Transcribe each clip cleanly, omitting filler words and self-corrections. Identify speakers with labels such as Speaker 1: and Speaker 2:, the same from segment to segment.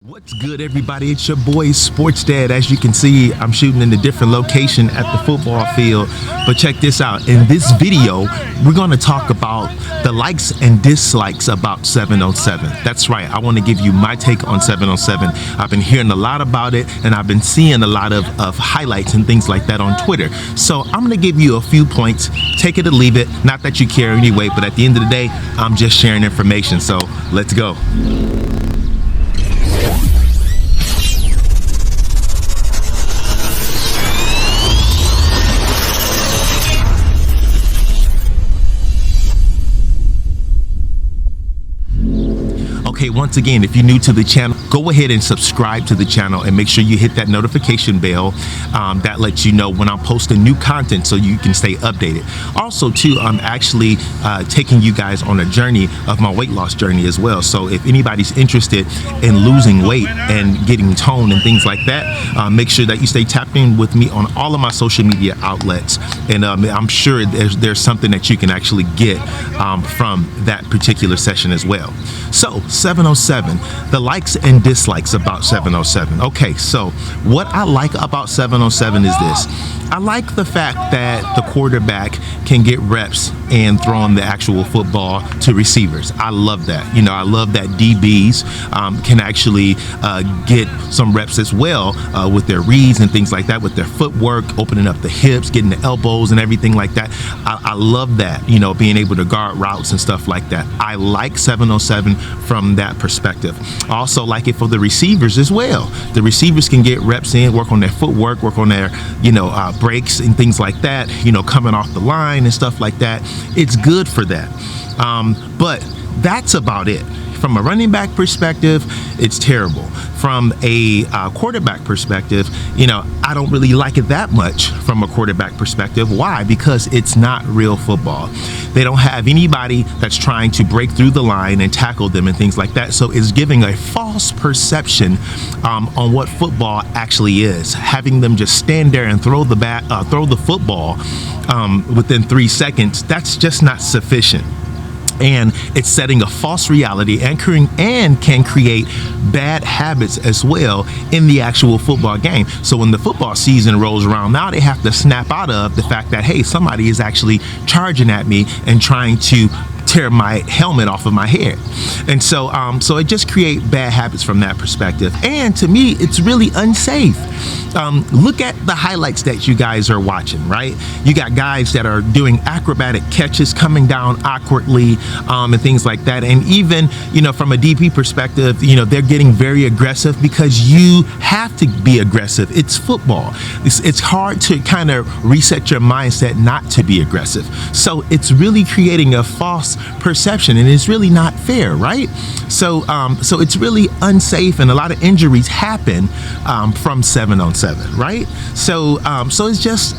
Speaker 1: What's good, everybody? It's your boy Sports Dad. As you can see, I'm shooting in a different location at the football field, but check this out. In this video, we're going to talk about the likes and dislikes about 707. That's right, I want to give you my take on 707. I've been hearing a lot about it, and I've been seeing a lot of highlights and things like that on Twitter. So I'm going to give you a few points. Take it or leave it. Not that you care anyway, but at the end of the day, I'm just sharing information. So let's go. Okay, once again, if you're new to the channel, go ahead and subscribe to the channel and make sure you hit that notification bell that lets you know when I'm posting new content so you can stay updated. Also, too, I'm actually taking you guys on a journey of my weight loss journey as well. So if anybody's interested in losing weight and getting toned and things like that, make sure that you stay tapped in with me on all of my social media outlets. And I'm sure there's something that you can actually get from that particular session as well. So 707, the likes and dislikes about 707. Okay, so what I like about 707 is this. I like the fact that the quarterback can get reps and throwing the actual football to receivers. I love that. You know, I love that DBs can actually get some reps as well with their reads and things like that, with their footwork, opening up the hips, getting the elbows and everything like that. I love that, you know, being able to guard routes and stuff like that. I like 707 from that perspective. I also like it for the receivers as well. The receivers can get reps in, work on their footwork, work on their, breaks and things like that, coming off the line and stuff like that. It's good for that. But that's about it. From a running back perspective, it's terrible. From a quarterback perspective, I don't really like it that much from a quarterback perspective. Why? Because it's not real football. They don't have anybody that's trying to break through the line and tackle them and things like that. So it's giving a false perception on what football actually is. Having them just stand there and throw the football within 3 seconds, that's just not sufficient. And it's setting a false reality and can create bad habits as well in the actual football game. So when the football season rolls around, now they have to snap out of the fact that, hey, somebody is actually charging at me and trying to tear my helmet off of my head. And so it just creates bad habits from that perspective. And to me, it's really unsafe. Look at the highlights that you guys are watching, right? You got guys that are doing acrobatic catches, coming down awkwardly, and things like that. And even, from a DP perspective, they're getting very aggressive because you have to be aggressive. It's football. It's hard to kind of reset your mindset not to be aggressive. So it's really creating a false perception, and it's really not fair, right? So it's really unsafe, and a lot of injuries happen from 7-on-7, right? So it's just,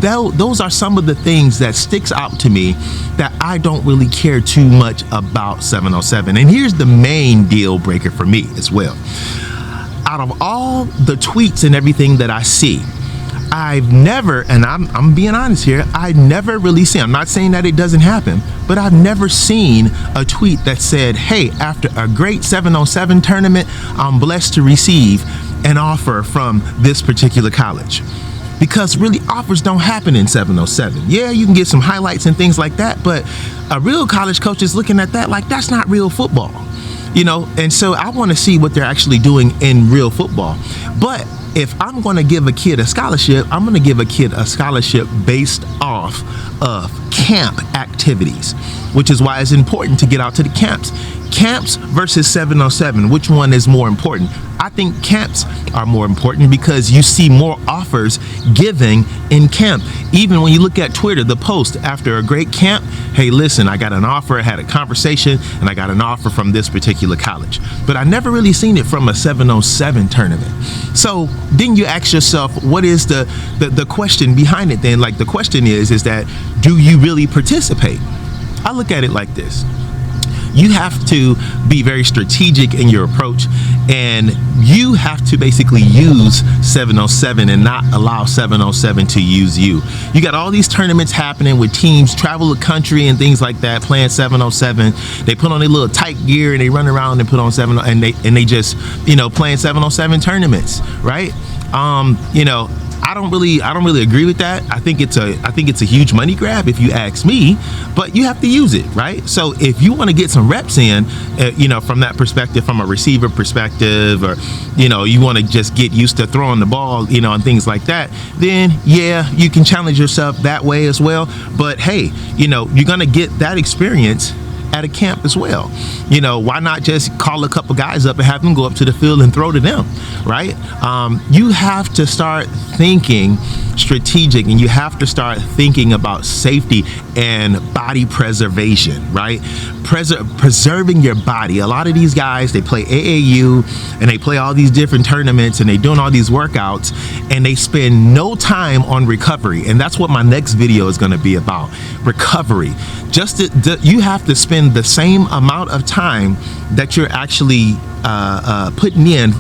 Speaker 1: those are some of the things that sticks out to me that I don't really care too much about 7-on-7. And here's the main deal breaker for me as well. Out of all the tweets and everything that I see, I've never, and I'm being honest here, I never really seen, I'm not saying that it doesn't happen, but I've never seen a tweet that said, hey, after a great 7-on-7 tournament, I'm blessed to receive an offer from this particular college. Because really, offers don't happen in 7-on-7. Yeah, you can get some highlights and things like that, but a real college coach is looking at that like that's not real football. And so I want to see what they're actually doing in real football. But if I'm going to give a kid a scholarship, I'm going to give a kid a scholarship based off of camp activities, which is why it's important to get out to the camps. Camps versus 7-on-7, which one is more important? I think camps are more important because you see more offers given in camp. Even when you look at Twitter, the post after a great camp, hey, listen, I got an offer, I had a conversation, and I got an offer from this particular college. But I never really seen it from a 7-on-7 tournament. So then you ask yourself, what is the question behind it then? Like, the question is that, do you really participate? I look at it like this. You have to be very strategic in your approach and you have to basically use 707 and not allow 707 to use you. You got all these tournaments happening with teams travel the country and things like that playing 707. They put on their little tight gear and they run around and put on 7 and they just, you know, playing 707 tournaments, right? You know, I don't really agree with that. I think it's a huge money grab if you ask me, but you have to use it, right? So if you want to get some reps in, you know, from that perspective, from a receiver perspective, or, you know, you want to just get used to throwing the ball, you know, and things like that, then yeah, you can challenge yourself that way as well. But hey, you know, you're going to get that experience at a camp as well. You know, why not just call a couple guys up and have them go up to the field and throw to them, right? You have to start thinking strategic, and you have to start thinking about safety and body preservation, right? Preserving your body. A lot of these guys, they play AAU and they play all these different tournaments and they doing all these workouts and they spend no time on recovery. And that's what my next video is going to be about, recovery. You have to spend the same amount of time that you're actually putting in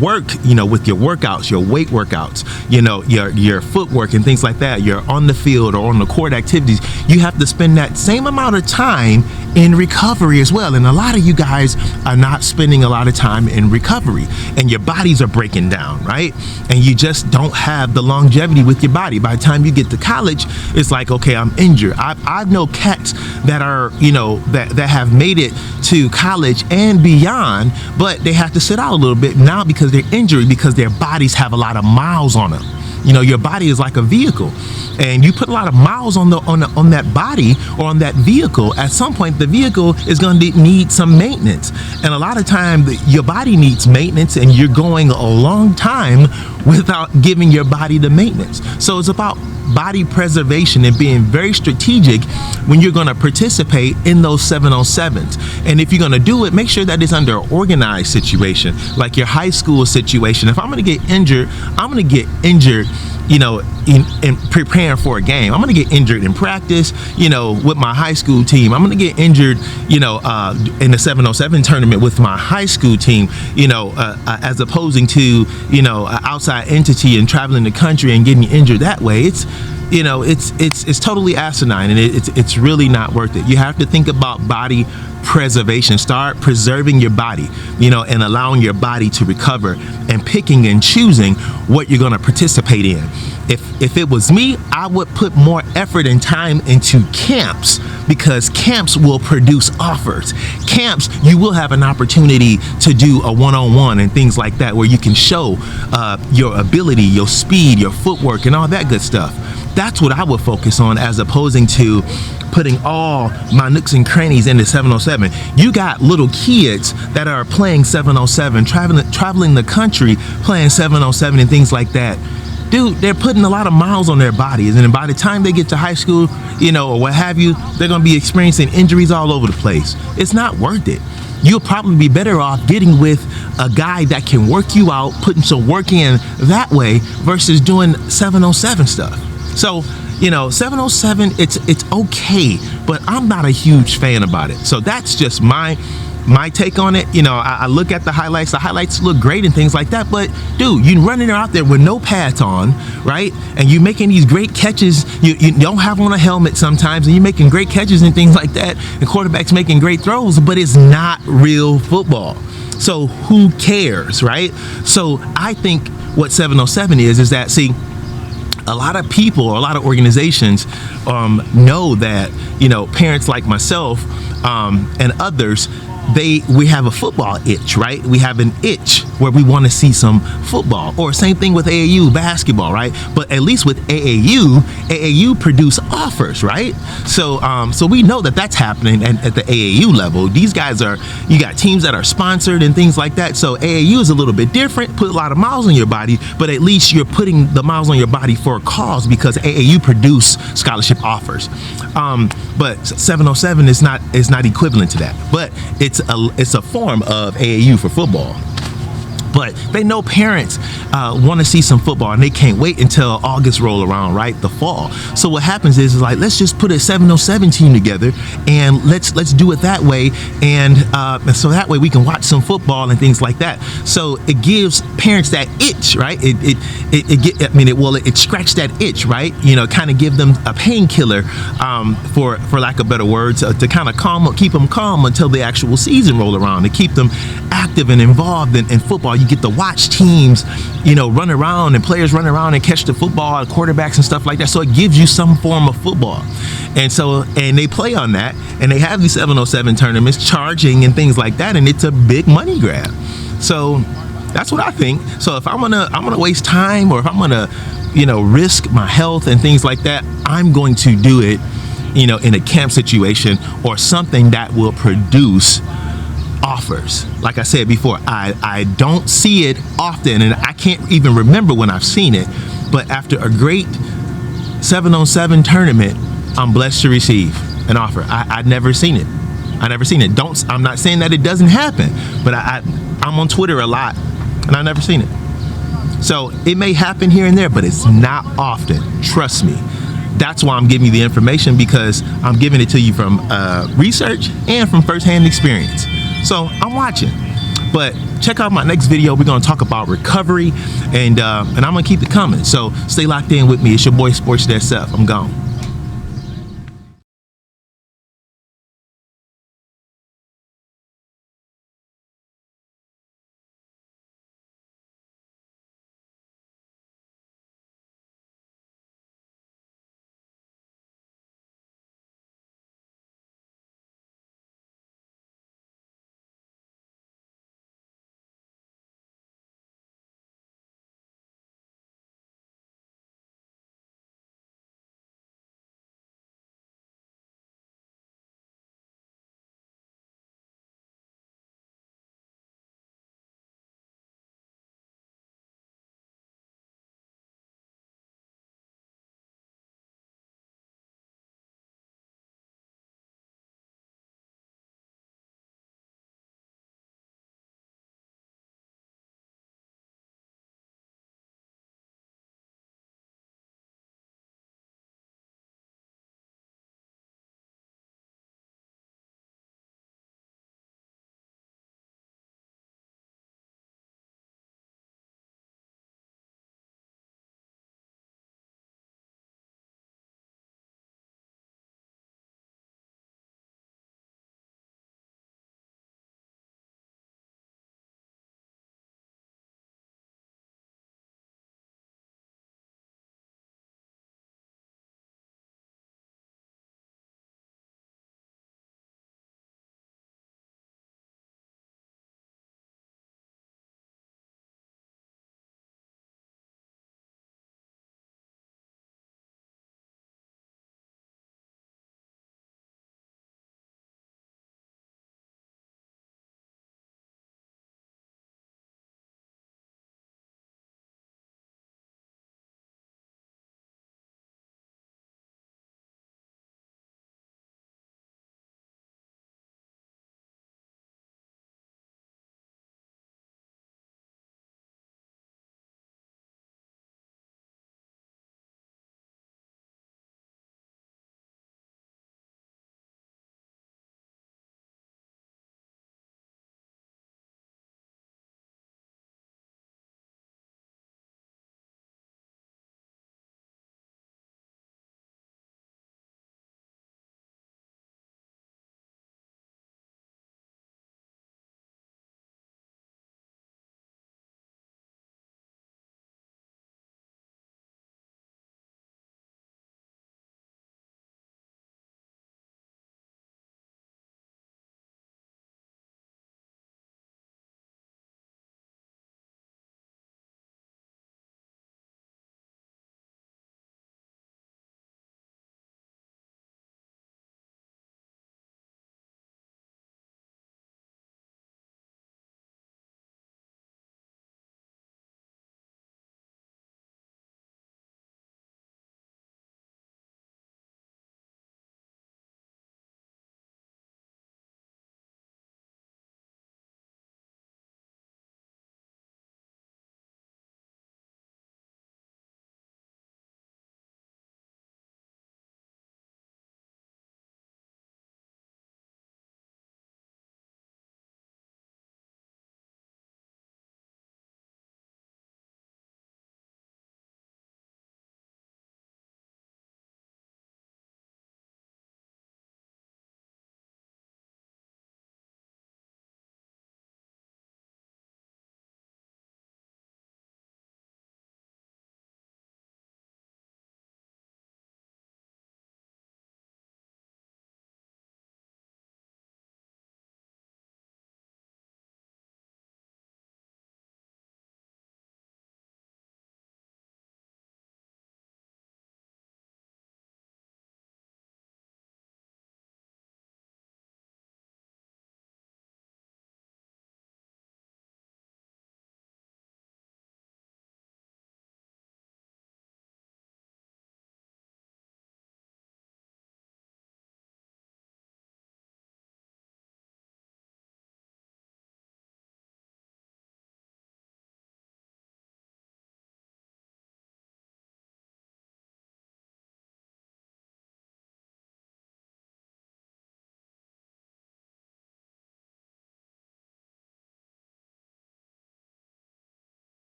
Speaker 1: work, you know, with your workouts, your weight workouts, you know, your footwork and things like that. You're on the field or on the court activities. You have to spend that same amount of time in recovery as well. And a lot of you guys are not spending a lot of time in recovery, and your bodies are breaking down, right? And you just don't have the longevity with your body. By the time you get to college, it's like, okay, I'm injured. I know cats that are, you know, that have made it to college and beyond, but they have to sit out a little bit now because they're injured, because their bodies have a lot of miles on them. You know, your body is like a vehicle, and you put a lot of miles on that body or on that vehicle. At some point, the vehicle is going to need some maintenance, and a lot of time your body needs maintenance, and you're going a long time without giving your body the maintenance. So it's about body preservation and being very strategic when you're going to participate in those 707s. And if you're going to do it, make sure that it's under an organized situation, like your high school situation. If I'm going to get injured, I'm going to get injured, you know, in preparing for a game. I'm going to get injured in practice, you know, with my high school team. I'm going to get injured, you know, in the 707 tournament with my high school team, you know, as opposing to, you know, an outside entity and traveling the country and getting injured that way. It's, you know, it's totally asinine, and it's really not worth it. You have to think about body preservation. Start preserving your body, you know, and allowing your body to recover, and picking and choosing what you're going to participate in. If it was me, I would put more effort and time into camps, because camps will produce offers. Camps, you will have an opportunity to do a one-on-one and things like that, where you can show your ability, your speed, your footwork, and all that good stuff. That's what I would focus on, as opposing to putting all my nooks and crannies into 707. You got little kids that are playing 707, traveling the country playing 707 and things like that. Dude, they're putting a lot of miles on their bodies, and by the time they get to high school, you know, or what have you, they're going to be experiencing injuries all over the place. It's not worth it. You'll probably be better off getting with a guy that can work you out, putting some work in that way, versus doing 707 stuff. So, you know, 707, it's okay, but I'm not a huge fan about it. So that's just my take on it. You know, I look at the highlights look great and things like that, but dude, you running out there with no pads on, right? And you making these great catches. You don't have on a helmet sometimes, and you're making great catches and things like that, and quarterbacks making great throws, but it's not real football. So who cares, right? So I think what 707 is that, see, a lot of people, or a lot of organizations know that, you know, parents like myself and others, we have a football itch, right? We have an itch where we want to see some football, or same thing with AAU basketball, right? But at least with AAU produce offers, right? So we know that that's happening at the AAU level. These guys you got teams that are sponsored and things like that. So AAU is a little bit different, put a lot of miles on your body, but at least you're putting the miles on your body for a cause, because AAU produce scholarship offers. But 707 is not equivalent to that, but it's a form of AAU for football. But they know parents want to see some football, and they can't wait until August roll around, right? The fall. So what happens is like, let's just put a 707 team together, and let's do it that way, and so that way we can watch some football and things like that. So it gives parents that itch, right? It scratched that itch, right? You know, kind of give them a painkiller, for lack of better words, to kind of keep them calm until the actual season roll around, to keep them active and involved in football. You get to watch teams, you know, run around, and players run around and catch the football, quarterbacks and stuff like that. So it gives you some form of football. And they play on that, and they have these 707 tournaments charging and things like that, and it's a big money grab. So that's what I think. So if I'm gonna waste time, or if I'm gonna, you know, risk my health and things like that, I'm going to do it, you know, in a camp situation or something that will produce offers. Like I said before, I don't see it often, and I can't even remember when I've seen it, but after a great 7-on-7 tournament, I'm blessed to receive an offer. I'd never seen it. I'm not saying that it doesn't happen, but I'm on Twitter a lot, and I've never seen it. So it may happen here and there, but it's not often. Trust me. That's why I'm giving you the information, because I'm giving it to you from research and from firsthand experience. So I'm watching. But check out my next video. We're going to talk about recovery, and I'm going to keep it coming. So stay locked in with me. It's your boy Sports That Self. I'm gone.